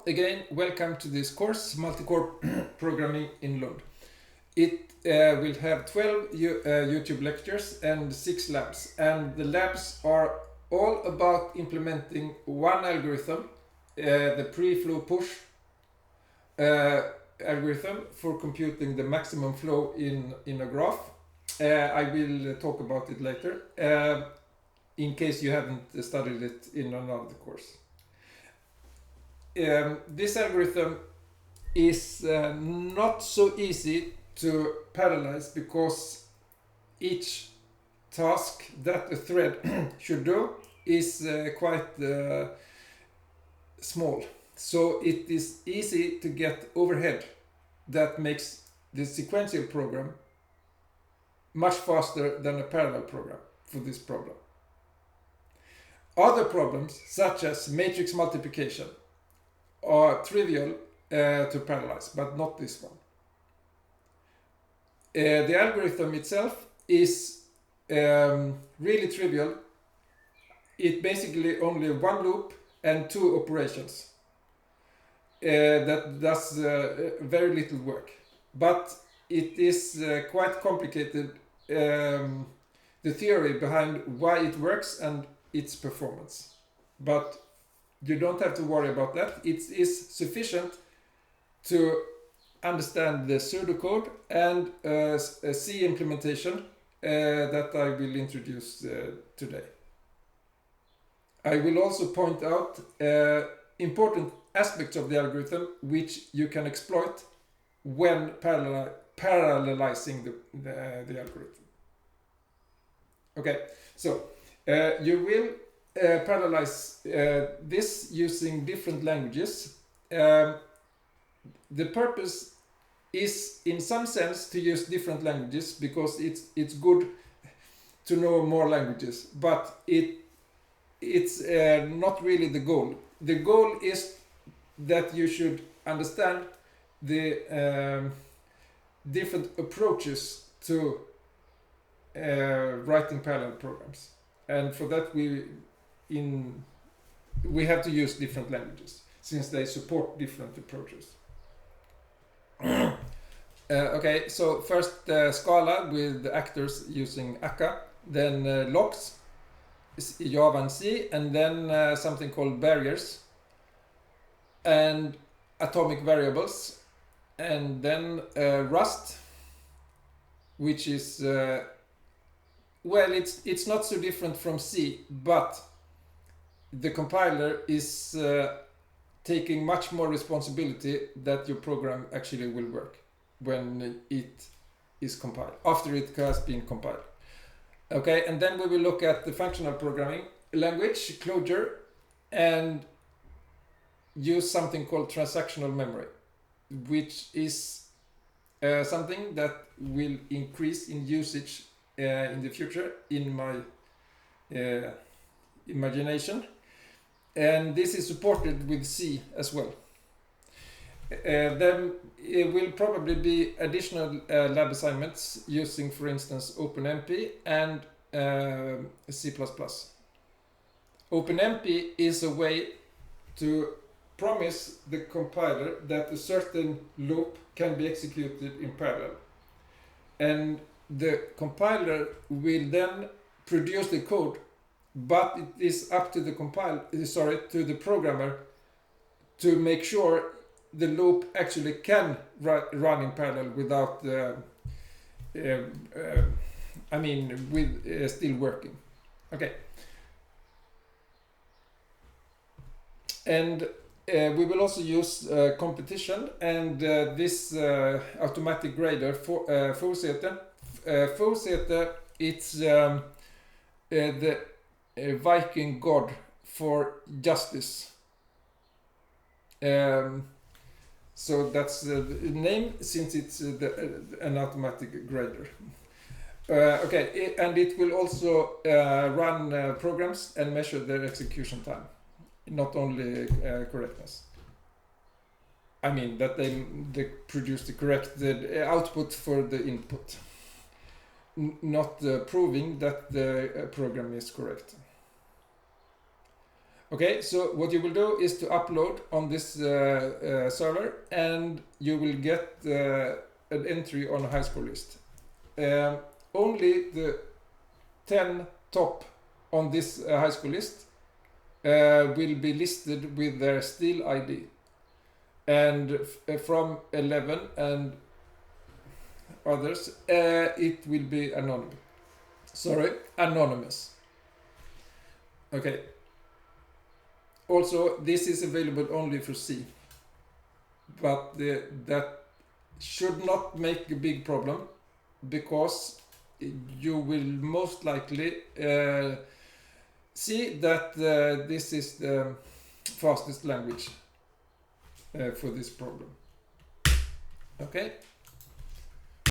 again, welcome to this course, Multi-Core Programming in Lund. It will have 12 YouTube lectures and 6 labs, and the labs are all about implementing one algorithm, the pre-flow push algorithm for computing the maximum flow in a graph. I will talk about it later, in case you haven't studied it in another course. This algorithm is not so easy to parallelize because each task that a thread should do is quite small. So it is easy to get overhead that makes the sequential program much faster than a parallel program for this problem. Other problems, such as matrix multiplication, are trivial to parallelize, but not this one. The algorithm itself is really trivial. It basically only one loop and 2 operations that does very little work. But it is quite complicated, the theory behind why it works and its performance. But you don't have to worry about that. It is sufficient to understand the pseudocode and a C implementation that I will introduce today. I will also point out important aspects of the algorithm which you can exploit when parallelizing the algorithm. Okay, so you will parallelize this using different languages. The purpose is in some sense to use different languages because it's good to know more languages, but it's not really the goal. The goal is that you should understand the different approaches to writing parallel programs, and for that we have to use different languages since they support different approaches. Okay, so first Scala with actors using akka, then locks, Java and C, and then something called barriers and atomic variables, and then Rust, which is well, it's not so different from C, but the compiler is taking much more responsibility that your program actually will work when it is compiled, after it has been compiled. Okay, and then we will look at the functional programming language, Clojure, and use something called transactional memory, which is something that will increase in usage in the future, in my imagination. And this is supported with C as well. Then it will probably be additional lab assignments using, for instance, OpenMP and C++. OpenMP is a way to promise the compiler that a certain loop can be executed in parallel. And the compiler will then produce the code, but it is up to the to the programmer to make sure the loop actually can run in parallel without still working. Okay. And we will also use competition and this automatic grader for Forsete. Forsete, it's the Viking god for justice. So that's the name, since it's an automatic grader. Okay, and it will also run programs and measure their execution time, not only correctness. I mean that they produce the correct output for the input, not proving that the program is correct. Okay, so what you will do is to upload on this server, and you will get an entry on a high score list. Only the 10 top on this high school list will be listed with their Steel ID, and from 11 and others it will be anonymous. Okay. Also, this is available only for C, but that should not make a big problem, because you will most likely see that this is the fastest language for this problem. Okay.